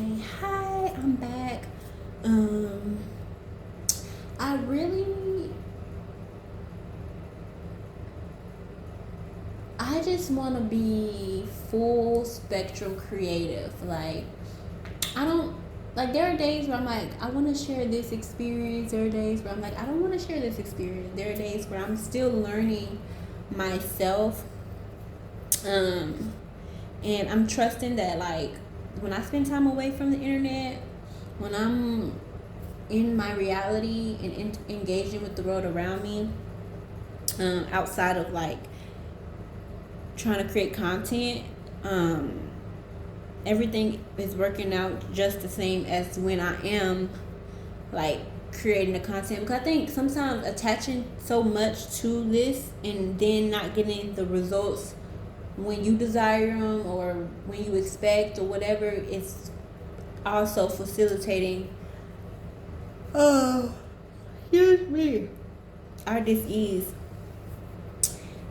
Okay, hi, I'm back. Um, I really, I just want to be full spectrum creative. Like, I don't, like, there are days where I'm like, I want to share this experience. There are days where I'm like, I don't want to share this experience. There are days where I'm still learning myself. Um, and I'm trusting that, like, when I spend time away from the internet, when I'm in my reality and engaging with the world around me, outside of like trying to create content, um, everything is working out just the same as when I am like creating the content. Because I think sometimes attaching so much to this and then not getting the results when you desire them or when you expect or whatever is also facilitating excuse me, our dis-ease.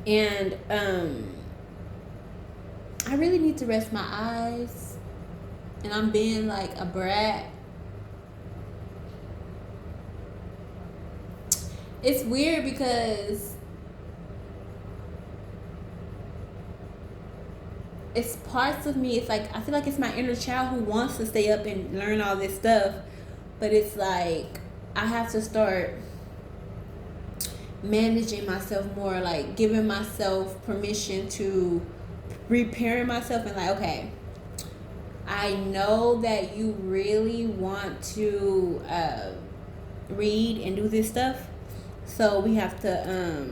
And I really need to rest my eyes, and I'm being like a brat. It's weird because it's parts of me, it's like I feel like it's my inner child who wants to stay up and learn all this stuff, but it's like I have to start managing myself more, like giving myself permission to repairing myself and like, okay, I know that you really want to read and do this stuff, so we have to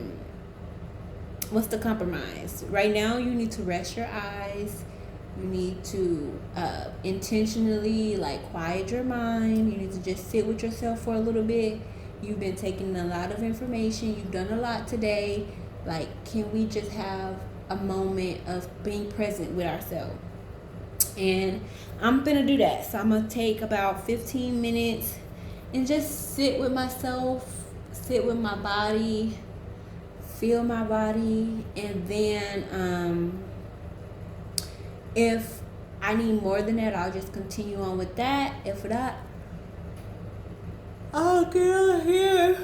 what's the compromise right now? You need to rest your eyes. You need to intentionally like quiet your mind. You need to just sit with yourself for a little bit. You've been taking a lot of information. You've done a lot today. Like, can we just have a moment of being present with ourselves? And I'm gonna do that. So I'm gonna take about 15 minutes and just sit with myself, sit with my body, feel my body, and then if I need more than that, I'll just continue on with that. If not, I'll get out here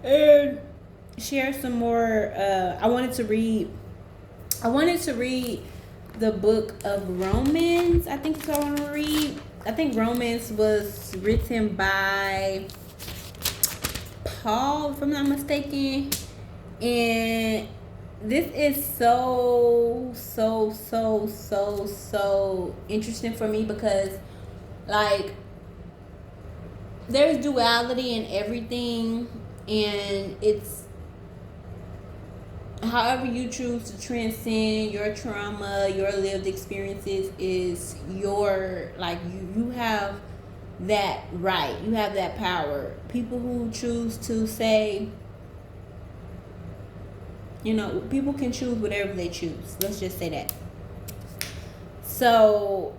and share some more. I wanted to read the book of Romans. I think it's what I want to read. I think Romans was written by Paul, if I'm not mistaken. And this is so interesting for me because, like, there's duality in everything, and it's however you choose to transcend your trauma, your lived experiences is your, like, you have that right, you have that power. People who choose to say, people can choose whatever they choose. Let's just say that. So,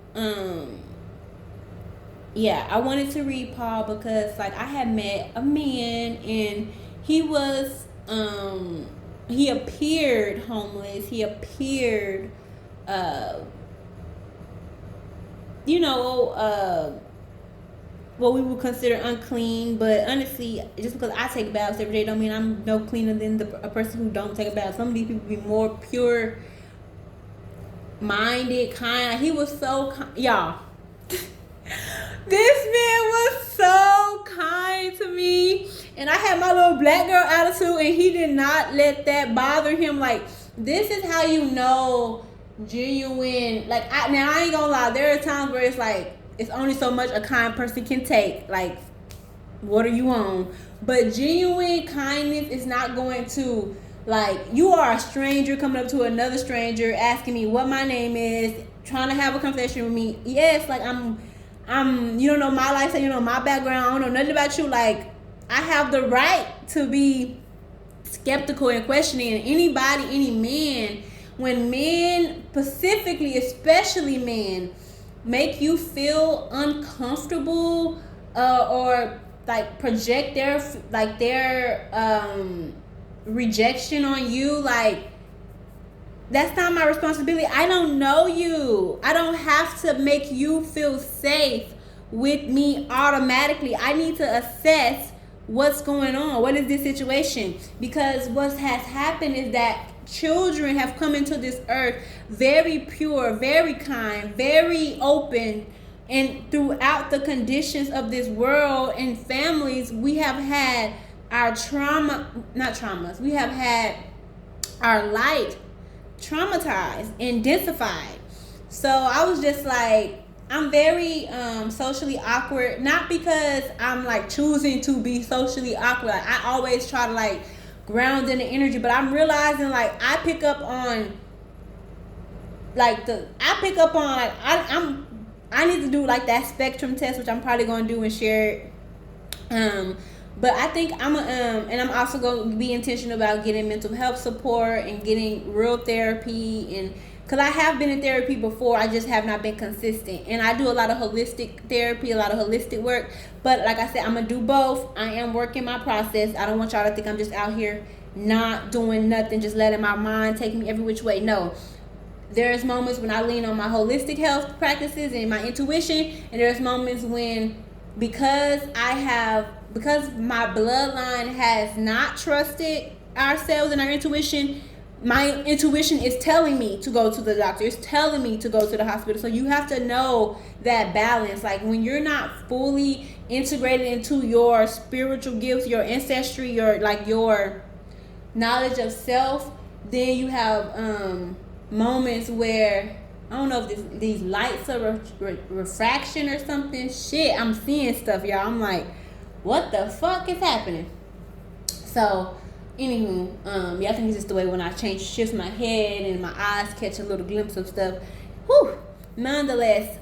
yeah, I wanted to read Paul because, like, I had met a man and he was, he appeared homeless. He appeared, what we would consider unclean, but honestly, just because I take baths every day don't mean I'm no cleaner than a person who don't take a bath. Some of these people be more pure minded, kind. He was so y'all. This man was so kind to me, and I had my little black girl attitude, and he did not let that bother him. Like, this is how you know genuine. Like, now I ain't gonna lie, there are times where it's like, it's only so much a kind person can take. Like, what are you on? But genuine kindness is not going to, like, you are a stranger coming up to another stranger asking me what my name is, trying to have a conversation with me. Yes, like, I'm you don't know my life, so you know my background, I don't know nothing about you. Like, I have the right to be skeptical and questioning anybody, any man. When men, specifically, especially men, make you feel uncomfortable, or like project their rejection on you, like, That's not my responsibility. I don't know you. I don't have to make you feel safe with me automatically. I need to assess what's going on. What is this situation? Because what has happened is that children have come into this earth very pure, very kind, very open. And throughout the conditions of this world and families, we have had our not traumas, we have had our light traumatized and densified. So I was just like, I'm very socially awkward, not because I'm like choosing to be socially awkward. Like, I always try to like ground in the energy, but I'm realizing like I pick up on like I need to do like that spectrum test, which I'm probably gonna do and share it. But I think and I'm also going to be intentional about getting mental health support and getting real therapy. And because I have been in therapy before, I just have not been consistent. And I do a lot of holistic therapy, a lot of holistic work. But like I said, I'm going to do both. I am working my process. I don't want y'all to think I'm just out here not doing nothing, just letting my mind take me every which way. No. There's moments when I lean on my holistic health practices and my intuition. And there's moments when, because my bloodline has not trusted ourselves and our intuition, my intuition is telling me to go to the doctor. It's telling me to go to the hospital. So you have to know that balance. Like when you're not fully integrated into your spiritual gifts, your ancestry, your knowledge of self, then you have moments where, I don't know if these lights are refraction or something. Shit, I'm seeing stuff, y'all. I'm like, what the fuck is happening? So, anywho, I think it's just the way when I shift my head and my eyes catch a little glimpse of stuff. Whew. Nonetheless,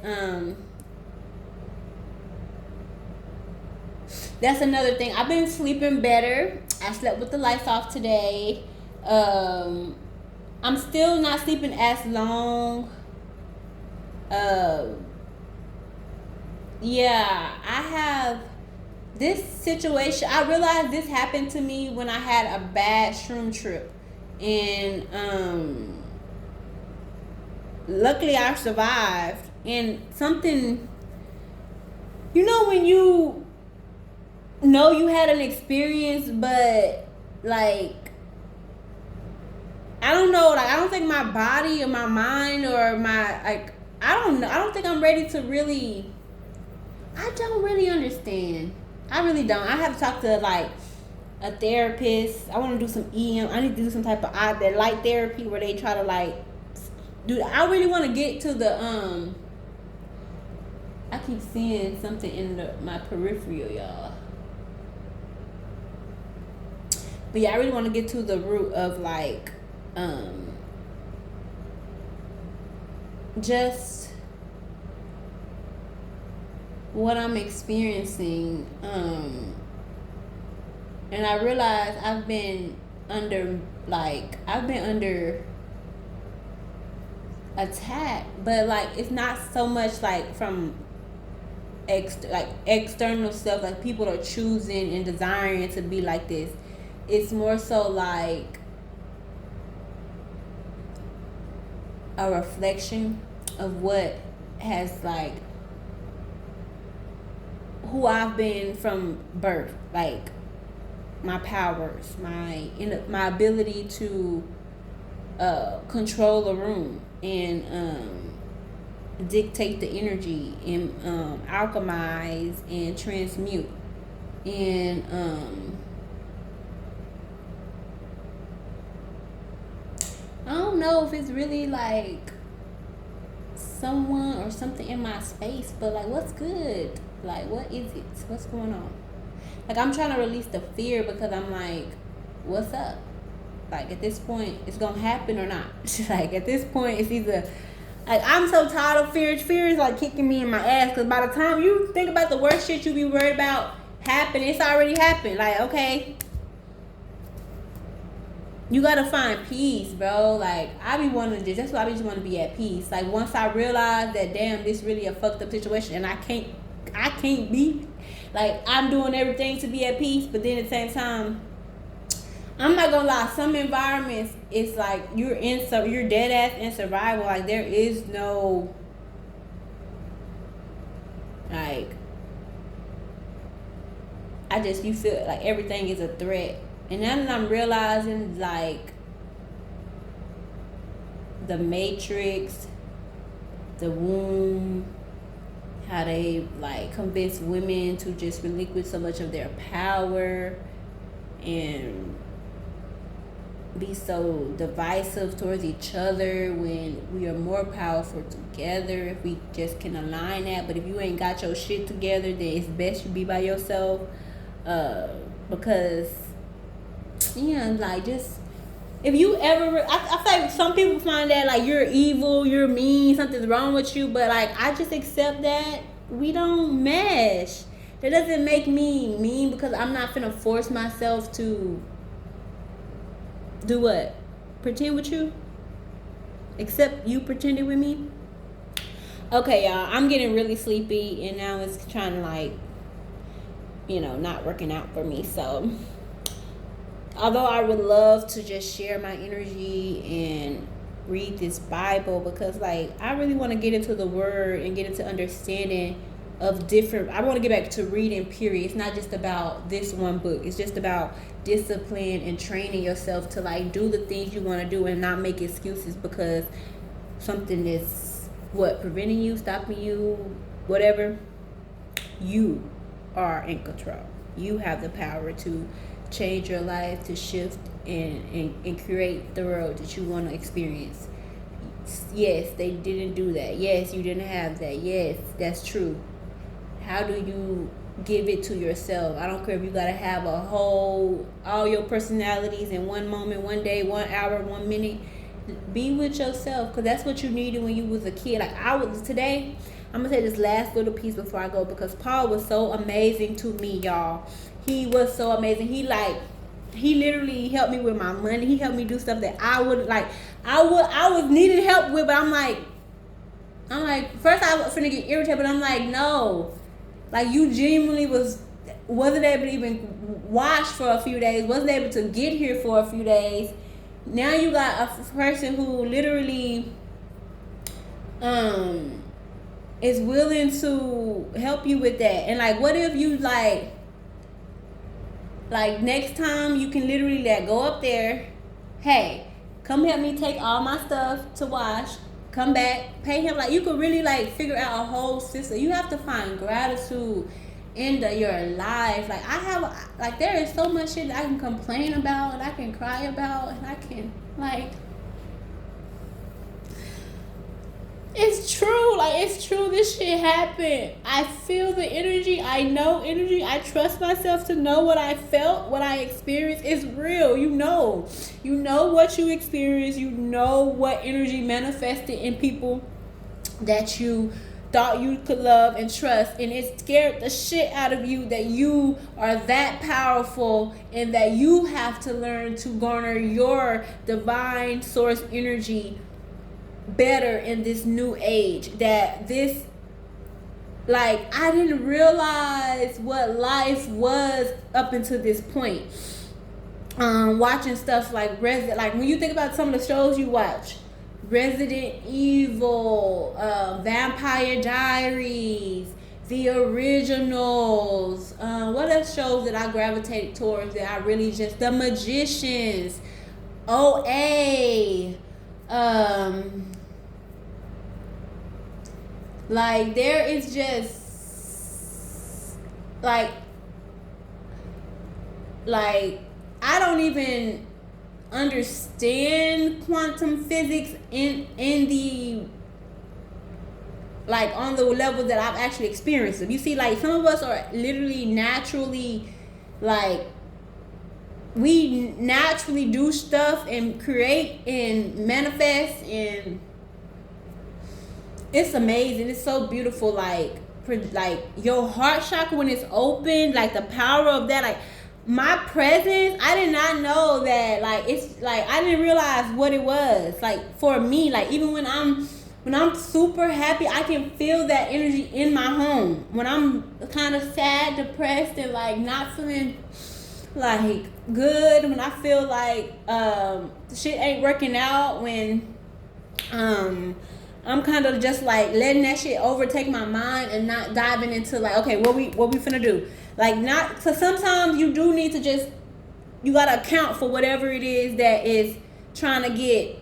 that's another thing. I've been sleeping better. I slept with the lights off today. I'm still not sleeping as long. I have this situation. I realized this happened to me when I had a bad shroom trip, and luckily I survived. And something, when you know you had an experience, but like, I don't know, like I don't think my body or my mind or my I don't know. I don't think I'm ready to really. I don't really understand. I really don't. I have to talk to like a therapist. I want to do some EM. I need to do some type of that light therapy where they try to like do. I really want to get to the I keep seeing something in my peripheral, y'all. But yeah, I really want to get to the root of like just what I'm experiencing, and I realize I've been under attack, but like it's not so much like from external stuff, like people are choosing and desiring to be like this. It's more so like a reflection of what has like who I've been from birth, like my powers, my ability to control a room and dictate the energy and alchemize and transmute. And I don't know if it's really like someone or something in my space, but like, what's good? Like, what is it? What's going on? Like, I'm trying to release the fear because I'm like, what's up? Like, at this point, it's gonna happen or not. Like, at this point, it's either like, I'm so tired of fear. Fear is like kicking me in my ass, because by the time you think about the worst shit you be worried about happen, it's already happened. Like, okay, you gotta find peace, bro. Like, I be wanting to that's why I just want to be at peace. Like, once I realize that, damn, this really a fucked up situation, and I can't be like, I'm doing everything to be at peace, but then at the same time, I'm not gonna lie. Some environments, it's like you're dead ass in survival. Like there is no like. You feel like everything is a threat, and now that I'm realizing like the Matrix, the womb, how they like convince women to just relinquish so much of their power and be so divisive towards each other when we are more powerful together if we just can align that. But if you ain't got your shit together, then it's best you be by yourself, because like just if you ever I feel like some people find that like you're evil, you're mean, something's wrong with you, but like I just accept that we don't mesh. That doesn't make me mean, because I'm not finna force myself to do what? Pretend with you? Except you pretended with me? Okay, y'all, I'm getting really sleepy and now it's trying to like, not working out for me. So, although I would love to just share my energy and read this Bible, because like I really want to get into the word and get into understanding of different. I want to get back to reading, period. It's not just about this one book. It's just about discipline and training yourself to like do the things you want to do and not make excuses because something is preventing you, stopping you, whatever. You are in control. You have the power to change your life, to shift and create the world that you want to experience. Yes, they didn't do that. Yes, you didn't have that. Yes, that's true. How do you give it to yourself? I don't care if you gotta have all your personalities in one moment, one day, 1 hour, 1 minute. Be with yourself, because that's what you needed when you was a kid. Like today, I'm gonna say this last little piece before I go, because Paul was so amazing to me, y'all. He was so amazing. He literally helped me with my money. He helped me do stuff that I was needing help with, but I'm like, first I was finna get irritated, but I'm like, no. Like, you genuinely wasn't able to even wash for a few days, wasn't able to get here for a few days. Now you got a person who literally is willing to help you with that. And like, what if you like next time you can literally go up there, hey, come help me take all my stuff to wash, come back, pay him. Like, you could really like figure out a whole system. You have to find gratitude in your life. Like there is so much shit that I can complain about and I can cry about and I can it's true. Like, it's true. This shit happened. I feel the energy. I know energy. I trust myself to know what I felt, what I experienced. It's real. You know what you experienced. You know what energy manifested in people that you thought you could love and trust, and it scared the shit out of you that you are that powerful and that you have to learn to garner your divine source energy better in this new age. That this, like, I didn't realize what life was up until this point. Watching stuff like when you think about some of the shows you watch, Resident Evil, Vampire Diaries, the originals, what are shows that I gravitated towards that I really just, The Magicians, OA, like, there is just like I don't even understand quantum physics in the, like, on the level that I've actually experienced it. You see, like, some of us are literally naturally, like, we naturally do stuff and create and manifest, and it's amazing. It's so beautiful. Like your heart chakra, when it's open, like the power of that, like my presence, I did not know that, like, it's like I didn't realize what it was like for me. Like, even when I'm super happy, I can feel that energy in my home. When I'm kind of sad, depressed, and like not feeling like good, when I feel like shit ain't working out, when I'm kind of just like letting that shit overtake my mind and not diving into like, okay, what we finna do? Like, not, so sometimes you do need to just, you gotta account for whatever it is that is trying to get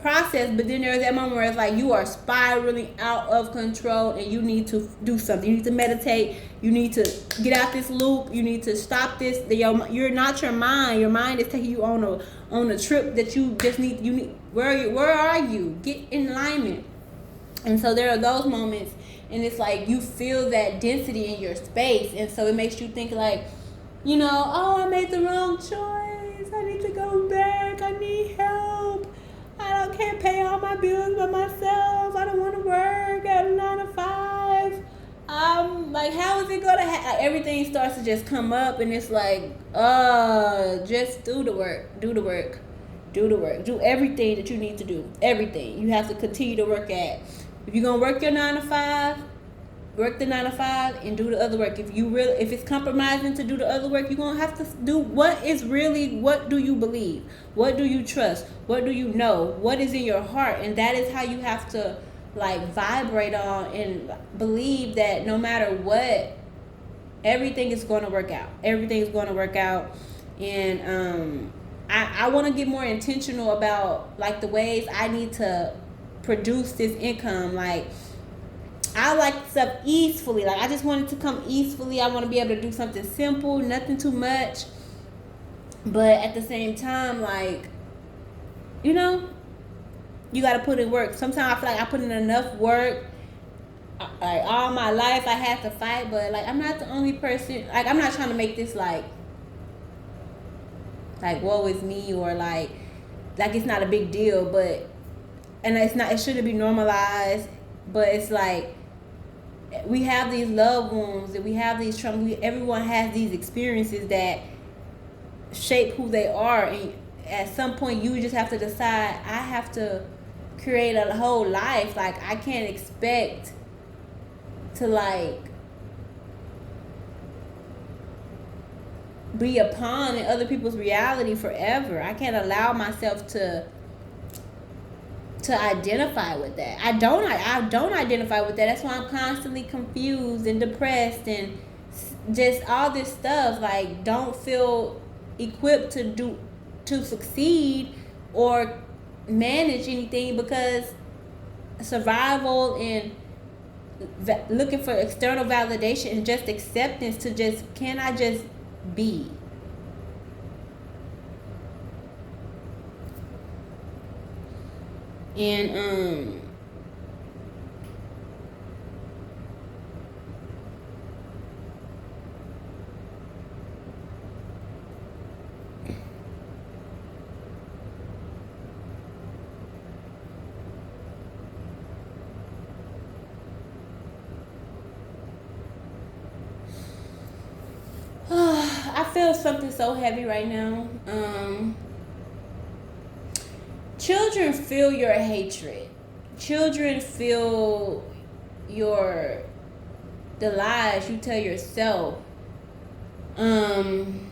processed. But then there's that moment where it's like you are spiraling out of control and you need to do something. You need to meditate. You need to get out this loop. You need to stop this. You're not your mind. Your mind is taking you on a trip that you just need. You need, where are you? Get in alignment. And so there are those moments, and it's like you feel that density in your space, and so it makes you think like, oh, I made the wrong choice. I need to go back. I need help. Can't pay all my bills by myself. I don't want to work at a 9 to 5. Like, how is it gonna like, everything starts to just come up, and it's like, just do the work. Do the work. Do the work. Do everything that you need to do. Everything. You have to continue to work at. If you're gonna work your 9 to 5, work the 9 to 5 and do the other work. If it's compromising to do the other work, you're gonna have to do what do you believe? What do you trust? What do you know? What is in your heart? And that is how you have to like vibrate on and believe that no matter what, everything is gonna work out. Everything is gonna work out. And I wanna get more intentional about like the ways I need to produce this income. Like, I like stuff easily. Like, I just want it to come easily. I want to be able to do something simple, nothing too much. But at the same time, like, you got to put in work. Sometimes I feel like I put in enough work. Like, all my life I had to fight. But, like, I'm not the only person. Like, I'm not trying to make this, like woe is me, or, like it's not a big deal. But, and it shouldn't be normalized. But it's like, we have these love wounds and we have these trauma. Everyone has these experiences that shape who they are, and at some point you just have to decide, I have to create a whole life. Like, I can't expect to like be a pawn in other people's reality forever. I can't allow myself to identify with that. I don't identify with that. That's why I'm constantly confused and depressed and just all this stuff. Like, don't feel equipped to succeed or manage anything, because survival and looking for external validation and just acceptance to just, can I just be? And I feel something so heavy right now. Children feel your hatred. Children feel the lies you tell yourself. I'm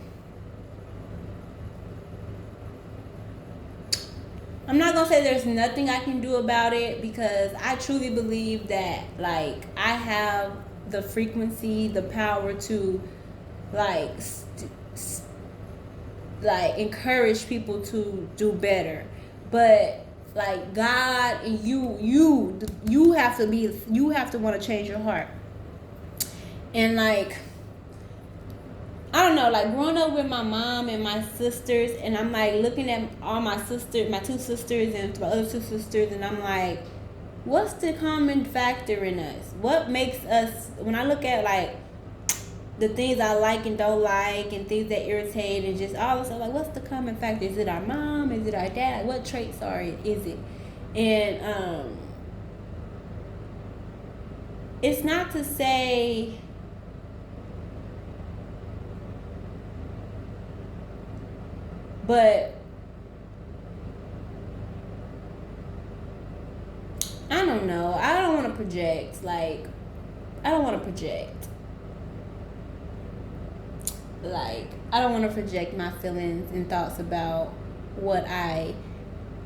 not gonna say there's nothing I can do about it, because I truly believe that, like, I have the frequency, the power to like encourage people to do better. But like, God and you have to want to change your heart. And like, I don't know, like, growing up with my mom and my sisters, and I'm like looking at all my two sisters and my other two sisters, and I'm like, what's the common factor in us? What makes us, when I look at like the things I like and don't like, and things that irritate, and just all of stuff, like, what's the common factor? Is it our mom? Is it our dad? Like, what traits is it? And it's not to say but I don't know. I don't want to project. Like, I don't want to project. like, I don't want to project my feelings and thoughts about what I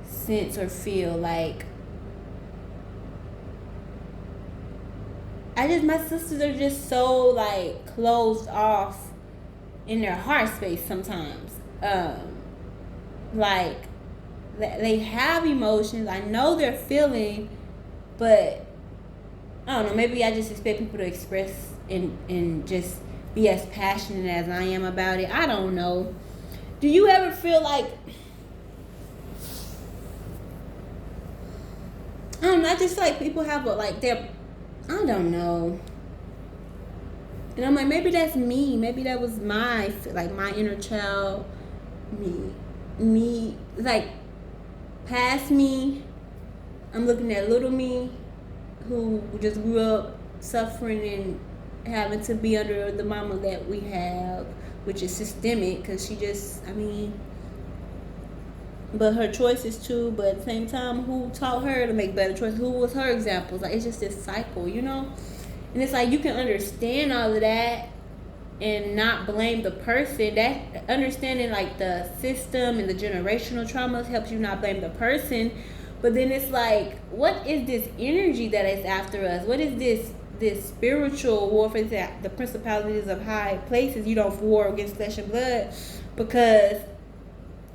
sense or feel. Like, my sisters are just so, like, closed off in their heart space sometimes. Like, they have emotions. I know they're feeling, but I don't know. Maybe I just expect people to express and just be as passionate as I am about it. I don't know. Do you ever feel like, I don't know, I just feel like people have I don't know. And I'm like, maybe that's me. Maybe that was my inner child, me, like, past me. I'm looking at little me, who just grew up suffering and having to be under the mama that we have, which is systemic, because she just, but her choices too, but at the same time, who taught her to make better choices? Who was her examples? Like, it's just this cycle, And it's like, you can understand all of that and not blame the person. That understanding, like, the system and the generational traumas helps you not blame the person. But then it's like, what is this energy that is after us? What is this spiritual warfare, that the principalities of high places? You don't war against flesh and blood, because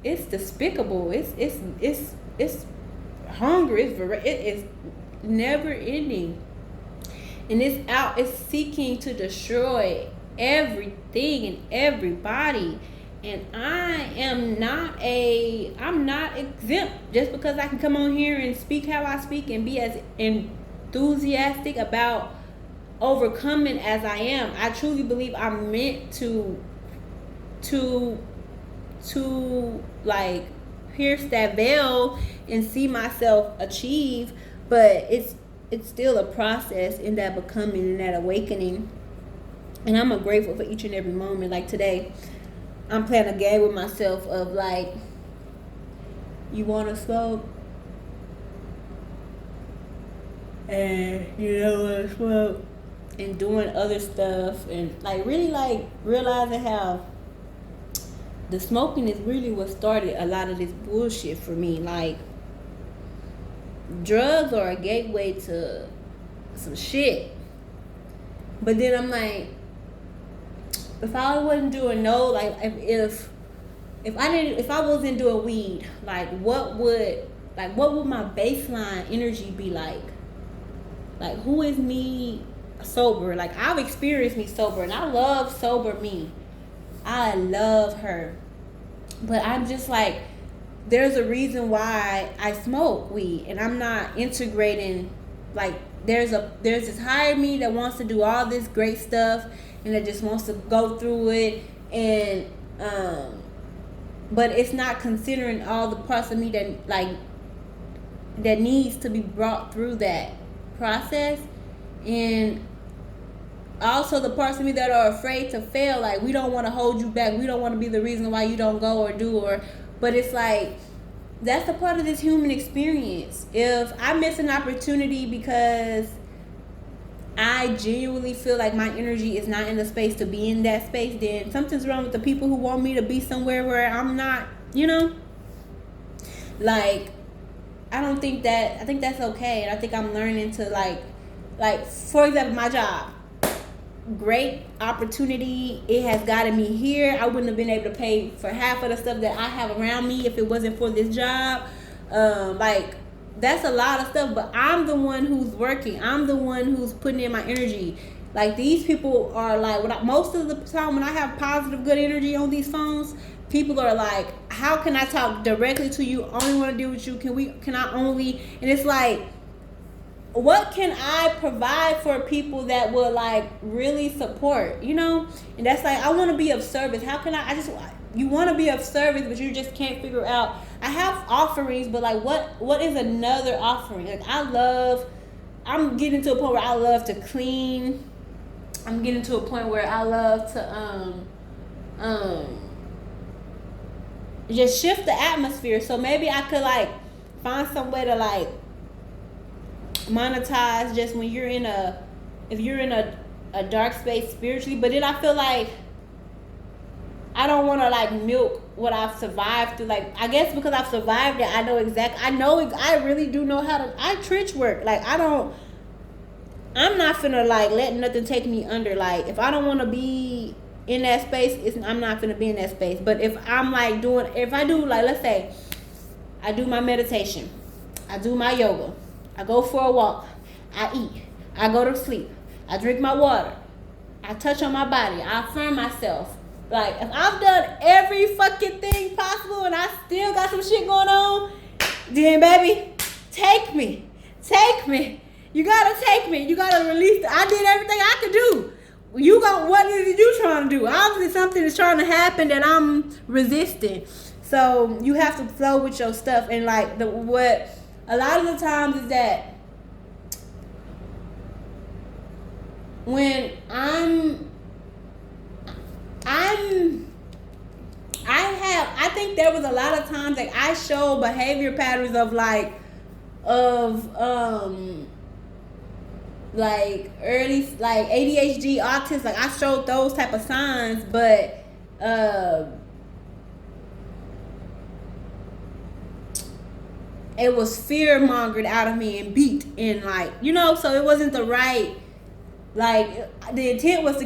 it's despicable. It's hunger. It is never ending, and it's seeking to destroy everything and everybody. And I'm not exempt. Just because I can come on here and speak how I speak and be as enthusiastic about overcoming as I am, I truly believe I'm meant to like, pierce that veil and see myself achieve. But it's still a process in that becoming and that awakening. And I'm grateful for each and every moment. Like, today, I'm playing a game with myself of, like, you want to smoke? And you don't want to smoke? And doing other stuff, and, like, really, like, realizing how the smoking is really what started a lot of this bullshit for me. Like, drugs are a gateway to some shit. But then I'm like, if I wasn't doing if I wasn't doing weed, like, what would my baseline energy be like? Like, who is me sober? Like, I've experienced me sober, and I love sober me. I love her. But I'm just like, there's a reason why I smoke weed, and I'm not integrating. Like, there's this higher me that wants to do all this great stuff, and that just wants to go through it, and but it's not considering all the parts of me that needs to be brought through that process. And also the parts of me that are afraid to fail. Like, we don't want to hold you back. We don't want to be the reason why you don't go or do, but it's like, that's a part of this human experience. If I miss an opportunity because I genuinely feel like my energy is not in the space to be in that space, then something's wrong with the people who want me to be somewhere where I'm not, Like, I think that's okay. And I think I'm learning to, like, for example, my job. Great opportunity. It has gotten me here. I wouldn't have been able to pay for half of the stuff that I have around me if it wasn't for this job. Like, that's a lot of stuff, but I'm the one who's working. I'm the one who's putting in my energy. Like, these people are like, most of the time when I have positive, good energy on these phones, people are like, how can I talk directly to you? Only want to deal with you. Can I only? And it's like, what can I provide for people that will, like, really support, And that's like, I want to be of service. How can you want to be of service, but you just can't figure out. I have offerings, but, like, what is another offering? Like, I'm getting to a point where I love to clean. I'm getting to a point where I love to just shift the atmosphere. So maybe I could, like, find some way to, like, monetize just when if you're in a dark space spiritually. But then I feel like I don't want to like milk what I've survived through. Like, I guess because I've survived it, I know exactly. I really do know how to. I trench work. Like, I'm not finna like let nothing take me under. Like, if I don't want to be in that space, I'm not finna be in that space. But if I'm like if I do, like, let's say I do my meditation, I do my yoga, I go for a walk, I eat, I go to sleep, I drink my water, I touch on my body, I affirm myself. Like, if I've done every fucking thing possible and I still got some shit going on, then baby, take me. You gotta take me. You gotta release. I did everything I could do. What is it you trying to do? Obviously something is trying to happen that I'm resisting. So you have to flow with your stuff. And like what a lot of the times is that when I think there was a lot of times like I show behavior patterns of like early like ADHD, autism. Like I showed those type of signs, but it was fear mongered out of me and beat and like, so it wasn't the right. Like, the intent was to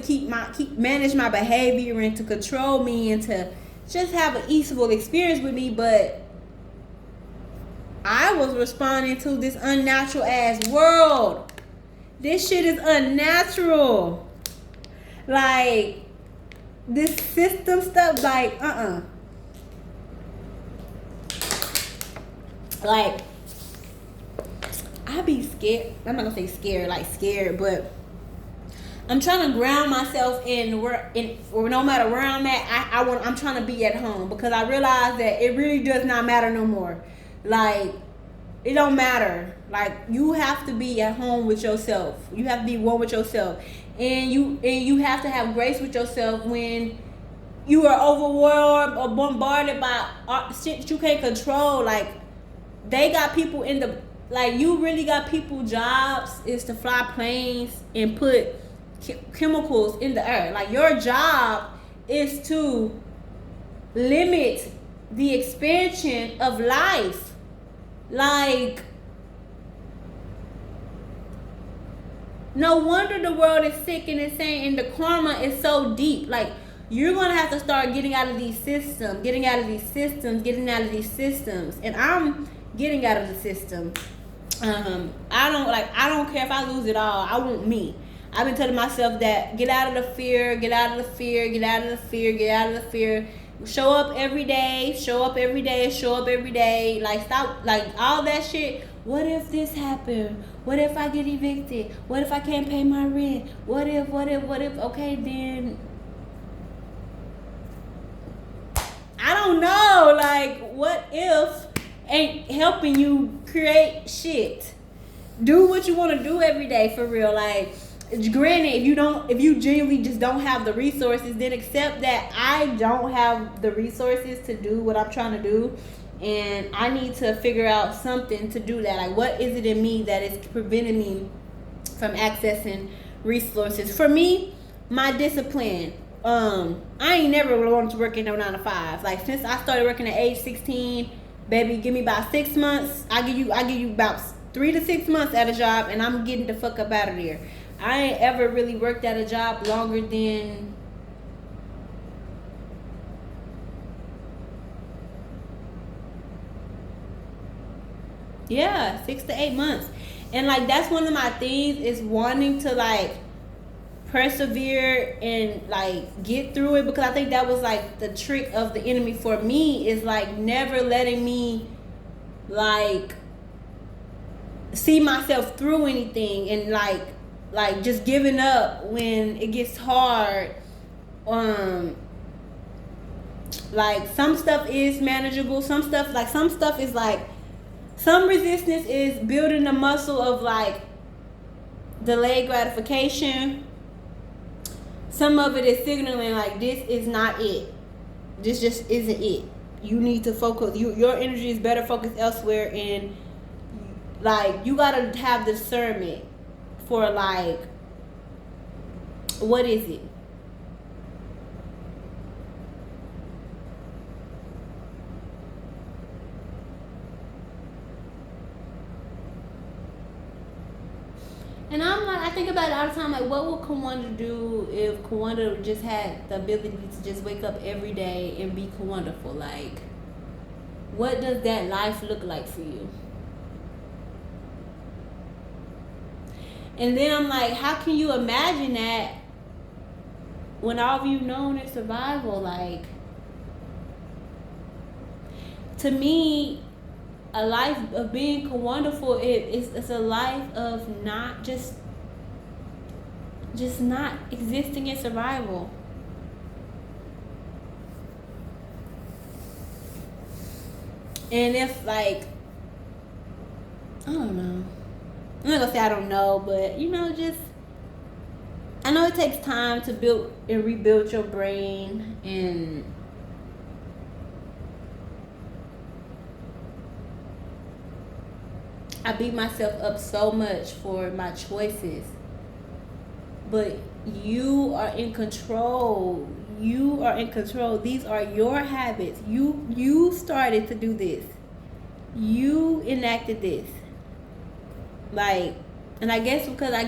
manage my behavior and to control me and to just have an easeful experience with me, but I was responding to this unnatural ass world. This shit is unnatural. Like, this system stuff, like, Like, I be scared. I'm not gonna say scared, like scared, but I'm trying to ground myself or no matter where I'm at, I'm trying to be at home because I realize that it really does not matter no more. Like, it don't matter. Like, you have to be at home with yourself. You have to be one with yourself, and you have to have grace with yourself when you are overwhelmed or bombarded by shit that you can't control. Like, they got people you really got people jobs is to fly planes and put chemicals in the air. Like, your job is to limit the expansion of life. Like, no wonder the world is sick and insane and the karma is so deep. Like, you're gonna have to start getting out of these systems, and I'm getting out of the system. I don't care if I lose it all. I want me. I've been telling myself that get out of the fear. Show up every day. Like, stop, like, all that shit. What if this happened? What if I get evicted? What if I can't pay my rent? What if? Okay, then I don't know. Like, what if ain't helping you create shit? Do what you want to do every day, for real. Like, granted, if you genuinely just don't have the resources, then accept that I don't have the resources to do what I'm trying to do, and I need to figure out something to do that. Like, what is it in me that is preventing me from accessing resources? For me, my discipline. I ain't never wanted to work in no 9 to 5. Like, since I started working at age 16, baby, give me about 6 months. I give you about 3 to 6 months at a job, and I'm getting the fuck up out of there. I ain't ever really worked at a job longer than yeah, 6 to 8 months. And like, that's one of my things is wanting to like persevere and like get through it, because I think that was like the trick of the enemy for me, is like never letting me like see myself through anything, and like just giving up when it gets hard. Like, some stuff is manageable, some stuff is like, some resistance is building the muscle of like delayed gratification. Some of it is signaling like, this is not it. This just isn't it. You need to focus. Your energy is better focused elsewhere, and like, you gotta have discernment for like, what is it? think about it all the time, like, what would Kawanda do if Kawanda just had the ability to just wake up every day and be wonderful? Like, what does that life look like for you? And then I'm like, how can you imagine that when all of you known is survival? Like, to me, a life of being wonderful, it's a life of not just not existing in survival. And if, like, I don't know, I'm not gonna say I don't know, but just, I know it takes time to build and rebuild your brain, and I beat myself up so much for my choices. But you are in control. You are in control. These are your habits. You started to do this. You enacted this. Like, and I guess because I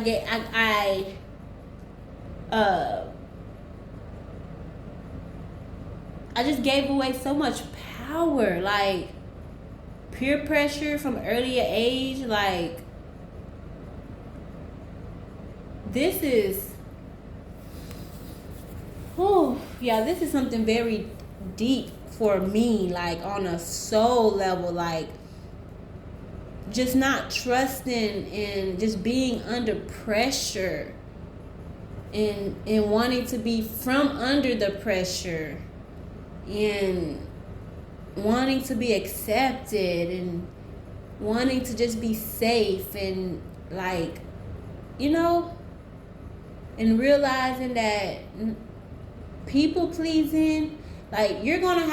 just gave away so much power. Like, peer pressure from earlier age, like, this is, this is something very deep for me, like, on a soul level, like, just not trusting and just being under pressure and wanting to be from under the pressure and wanting to be accepted and wanting to just be safe and, like, and realizing that people pleasing, like, you're gonna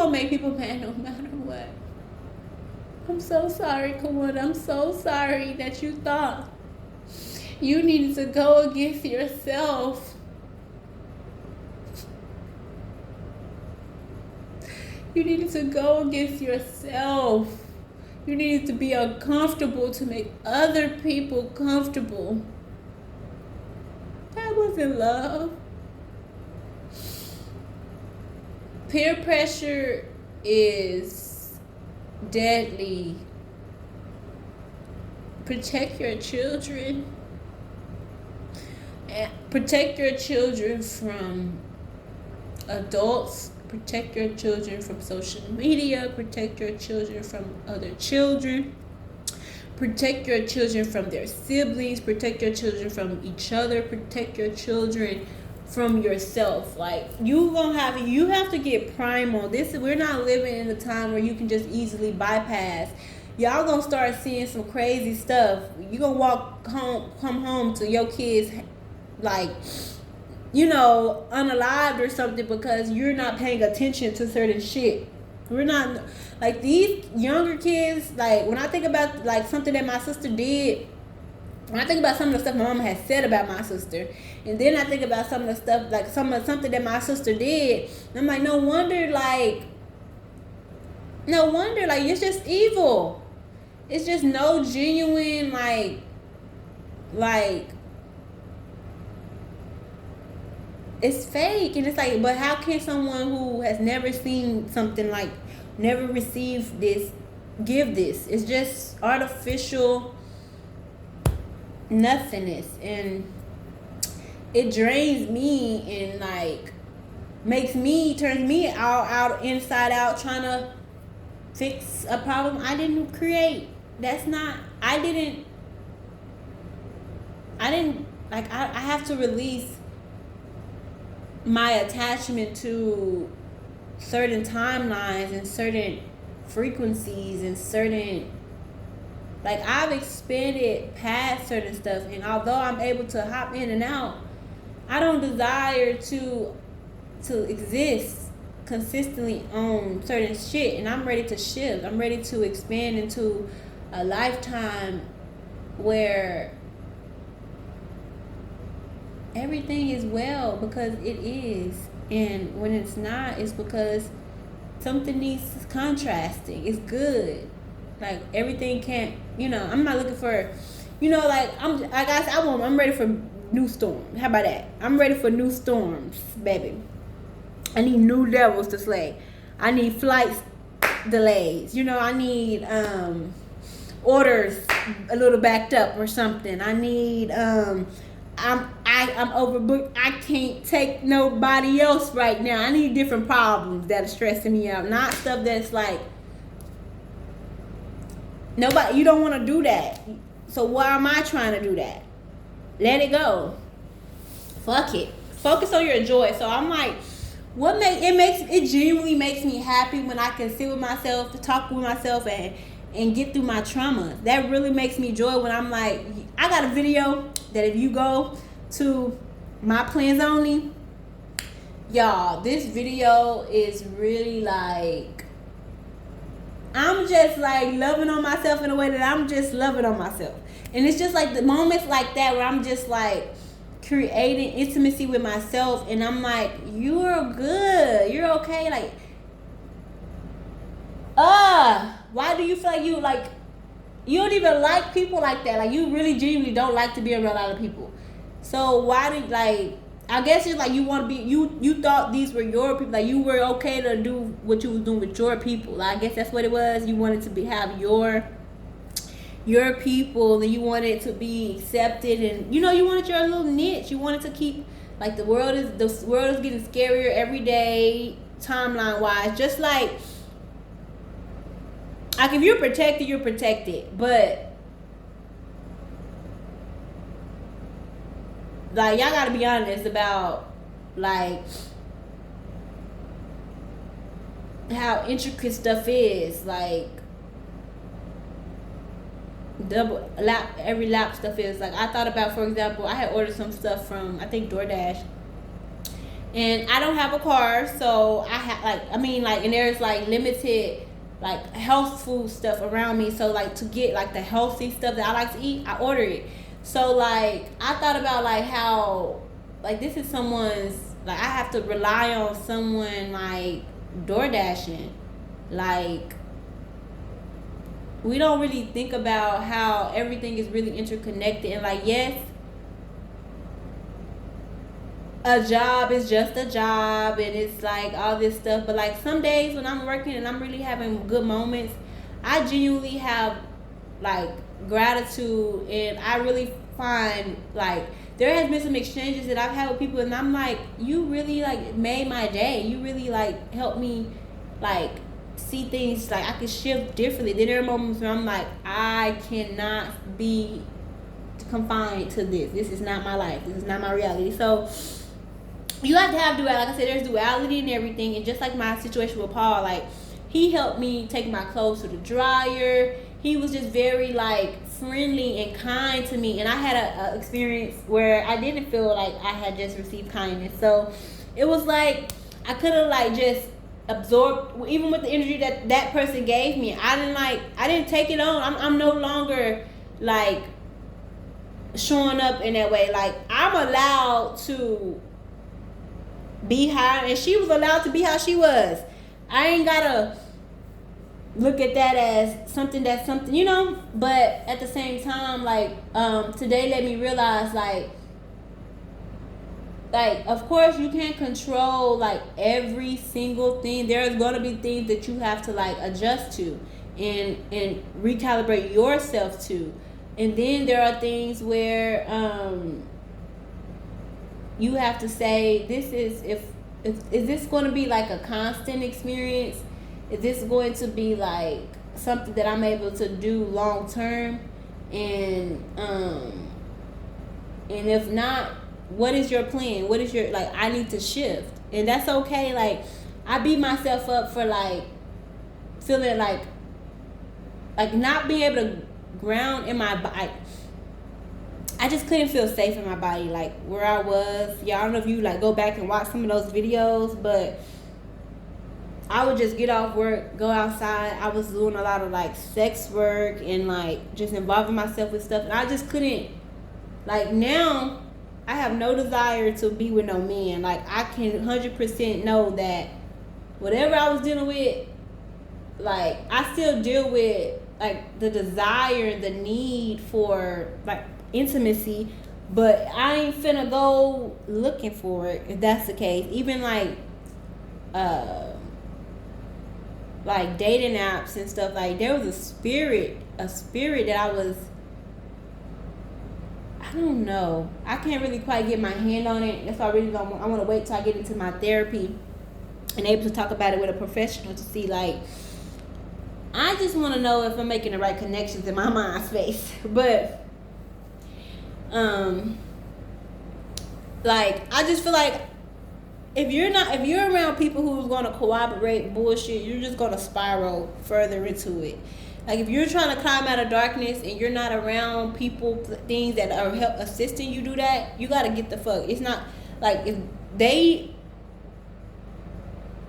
make people mad no matter what. I'm so sorry, Kawanda. I'm so sorry that you thought you needed to go against yourself. You needed to go against yourself. You needed to be uncomfortable to make other people comfortable. That wasn't love. Peer pressure is deadly. Protect your children. And protect your children from adults. Protect your children from social media. Protect your children from other children. Protect your children from their siblings. Protect your children from each other. Protect your children from yourself. Like, you have to get primal. We're not living in a time where you can just easily bypass. Y'all gonna start seeing some crazy stuff. You gonna come home to your kids, like, unalived or something because you're not paying attention to certain shit. We're not, like, these younger kids, like, when I think about, like, something that my sister did, when I think about some of the stuff my mama has said about my sister, and then I think about some of the stuff, like, something that my sister did, I'm like, no wonder, like, it's just evil. It's just no genuine, like, it's fake. And it's like, but how can someone who has never seen something, like, never received this, give this? It's just artificial nothingness, and it drains me and, like, turns me out inside out, trying to fix a problem I didn't create. I have to release my attachment to certain timelines and certain frequencies and certain, like, I've expanded past certain stuff, and although I'm able to hop in and out, I don't desire to exist consistently on certain shit, and I'm ready to shift. I'm ready to expand into a lifetime where everything is well, because it is. And when it's not, it's because something needs contrasting. It's good. Like, everything can't, I'm not looking for You know, like I'm ready for new storms. How about that? I'm ready for new storms, baby. I need new devils to slay. I need flights delays. You know, I need orders a little backed up or something. I need I'm overbooked. I can't take nobody else right now. I need different problems that are stressing me out, not stuff that's like nobody. You don't want to do that. So why am I trying to do that? Let it go. Fuck it. Focus on your joy. So I'm like, it genuinely makes me happy when I can sit with myself, to talk with myself, and get through my trauma. That really makes me joy when I'm like, I got a video that if you go to my plans only, y'all, this video is really like, I'm just like loving on myself in a way that I'm just loving on myself. And it's just like the moments like that where I'm just like creating intimacy with myself, and I'm like, you're good, you're okay. Like, why do you feel like you don't even like people like that? Like, you really genuinely don't like to be around other people. So why do, like, I guess it's like you want to be, you thought these were your people, like you were okay to do what you was doing with your people. Like, I guess that's what it was. You wanted to have your people, and you wanted to be accepted, and you know, you wanted your little niche. You wanted to keep, like, the world is getting scarier every day, timeline wise. Just like if you're protected, you're protected, but like, y'all gotta be honest about like how intricate stuff is, like every lap stuff is. Like, I thought about, for example, I had ordered some stuff from, I think, DoorDash, and I don't have a car, so I have and there's like limited like health food stuff around me, so like to get like the healthy stuff that I like to eat, I order it. So like, I thought about like how like this is someone's, like I have to rely on someone like DoorDashing. Like, we don't really think about how everything is really interconnected, and like, yes, a job is just a job, and it's like all this stuff, but like some days when I'm working and I'm really having good moments, I genuinely have like gratitude, and I really find like there has been some exchanges that I've had with people, and I'm like, you really like made my day. You really like helped me like see things, like I can shift differently. Then there are moments where I'm like, I cannot be confined to this. This is not my life. This is not my reality. So you have to have duality. Like I said, there's duality in everything. And just like my situation with Paul, like he helped me take my clothes to the dryer. He was just very like friendly and kind to me. And I had a experience where I didn't feel like I had just received kindness. So it was like I could have like just absorbed, even with the energy that person gave me. I didn't take it on. I'm no longer like showing up in that way. Like, I'm allowed to be how, and she was allowed to be how she was. I ain't gotta look at that as something that's something, you know. But at the same time, like today let me realize like of course you can't control like every single thing. There's gonna be things that you have to like adjust to and recalibrate yourself to. And then there are things where you have to say, this is is this going to be like a constant experience? Is this going to be like something that I'm able to do long term? And if not, what is your plan? What is your, like, I need to shift. And that's okay. Like, I beat myself up for like feeling like not being able to ground in my body. I just couldn't feel safe in my body, like where I was. Yeah, I don't know if you like go back and watch some of those videos, but I would just get off work, go outside. I was doing a lot of like sex work and like just involving myself with stuff, and I just couldn't. Like, now I have no desire to be with no man. Like, I can 100% know that whatever I was dealing with, like, I still deal with like the desire, the need for like intimacy, but I ain't finna go looking for it if that's the case. Even uh like dating apps and stuff, like there was a spirit that I don't know. I can't really quite get my hand on it. That's why I really don't. I want to wait till I get into my therapy and able to talk about it with a professional to see, like, I just want to know if I'm making the right connections in my mind space. But like, I just feel like if you're around people who's going to corroborate bullshit, you're just going to spiral further into it. Like, if you're trying to climb out of darkness and you're not around people, things that are assisting you do that, you got to get the fuck. It's not like if they,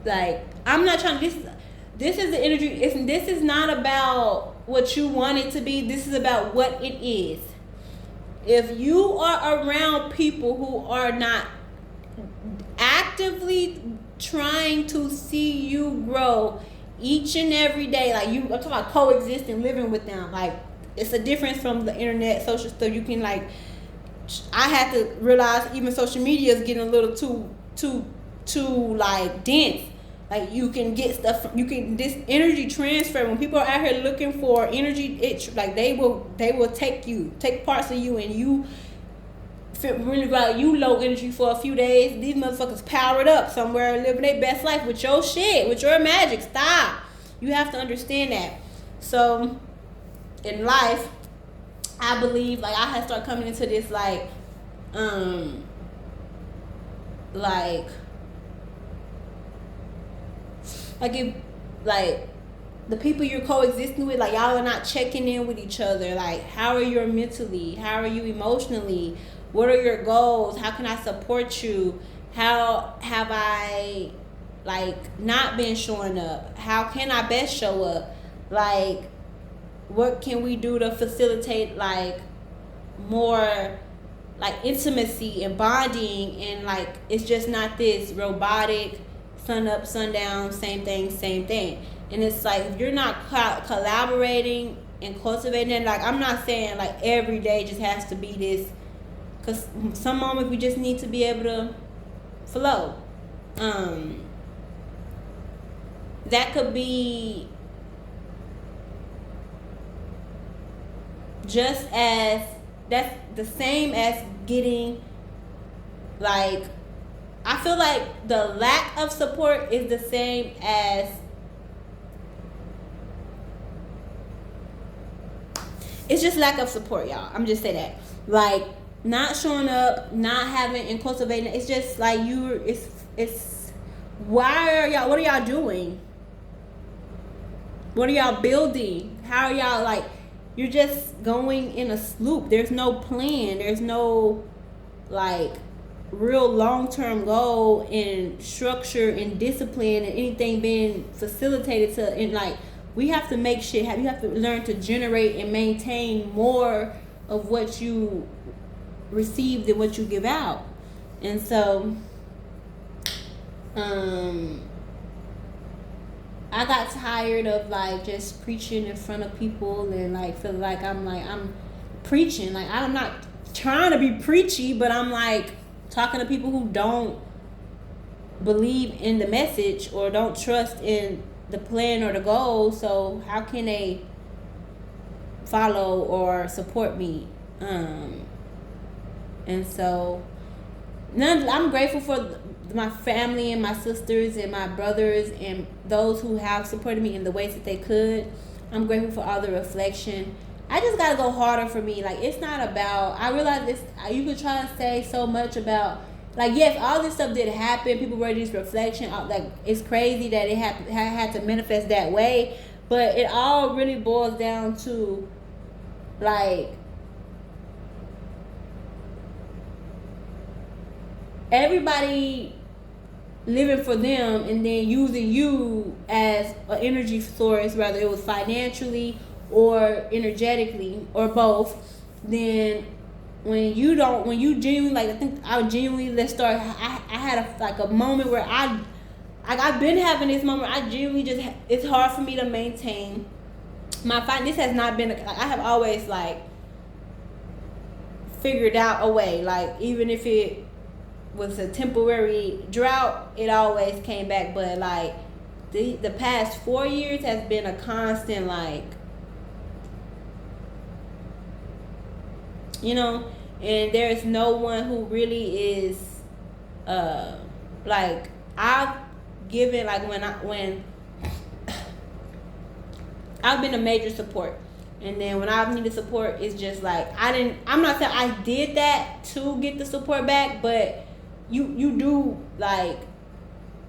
like, I'm not trying to, this is the energy. This is not about what you want it to be. This is about what it is. If you are around people who are not actively trying to see you grow each and every day, like I'm talking about coexisting, living with them, like it's a difference from the internet, social stuff. You can, like, I had to realize even social media is getting a little too like dense. Like, you can get stuff, this energy transfer. When people are out here looking for energy, it's like they will take parts of you, and you feel really like you low energy for a few days. These motherfuckers powered up somewhere, living their best life with your shit, with your magic. Stop. You have to understand that. So in life, I believe, like, I had started coming into this like if, like, the people you're coexisting with, like, y'all are not checking in with each other. Like, how are you mentally? How are you emotionally? What are your goals? How can I support you? How have I, like, not been showing up? How can I best show up? Like, what can we do to facilitate, like, more, like, intimacy and bonding? And, like, it's just not this robotic, sun up, sun down, same thing. And it's like, if you're not collaborating and cultivating it, like, I'm not saying, like, every day just has to be this, because some moments we just need to be able to flow. That could be just as, that's the same as getting, like, I feel like the lack of support is the same as, it's just lack of support, y'all. I'm just saying that. Like, not showing up, not having and cultivating, it's just like it's why are y'all, what are y'all doing? What are y'all building? How are y'all, like, you're just going in a loop. There's no plan. There's no, like, real long-term goal and structure and discipline and anything being facilitated to, and, like, we have to make shit happen. You have to learn to generate and maintain more of what you receive than what you give out. And so I got tired of, like, just preaching in front of people and, like, feel like I'm preaching. Like, I'm not trying to be preachy, but I'm, like, talking to people who don't believe in the message or don't trust in the plan or the goal. So how can they follow or support me? And so I'm grateful for my family and my sisters and my brothers and those who have supported me in the ways that they could. I'm grateful for all the reflection. I just gotta go harder for me. Like, it's not about, I realize this, you could try to say so much about, like, yes, all this stuff did happen. People wrote this reflection. Like, it's crazy that it had to manifest that way. But it all really boils down to, like, everybody living for them and then using you as an energy source, whether it was financially or energetically or both. Then when you genuinely, like, I think I genuinely, I had a moment where I've been having this moment. I genuinely just, it's hard for me to maintain this has not been, I have always like figured out a way, like even if it was a temporary drought, it always came back. But like the past 4 years has been a constant, like, you know, and there's no one who really is like, I've given, like, when I've been a major support, and then when I've needed support, it's just like, I'm not saying I did that to get the support back, but you do, like,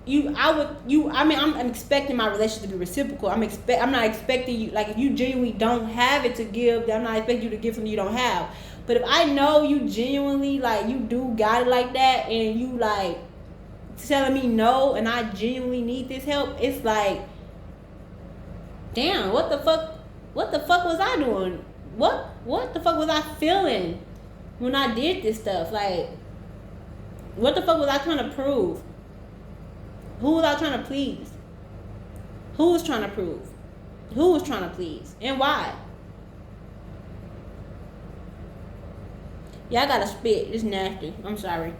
I'm expecting my relationship to be reciprocal. I'm not expecting you, like, if you genuinely don't have it to give, then I'm not expecting you to give something you don't have. But if I know you genuinely, like, you do got it like that, and you, like, telling me no, and I genuinely need this help, it's like, damn, what the fuck was I doing? What the fuck was I feeling when I did this stuff? Like, what the fuck was I trying to prove? Who was I trying to please? Who was trying to prove? Who was trying to please? And why? Yeah, I gotta spit. It's nasty. I'm sorry.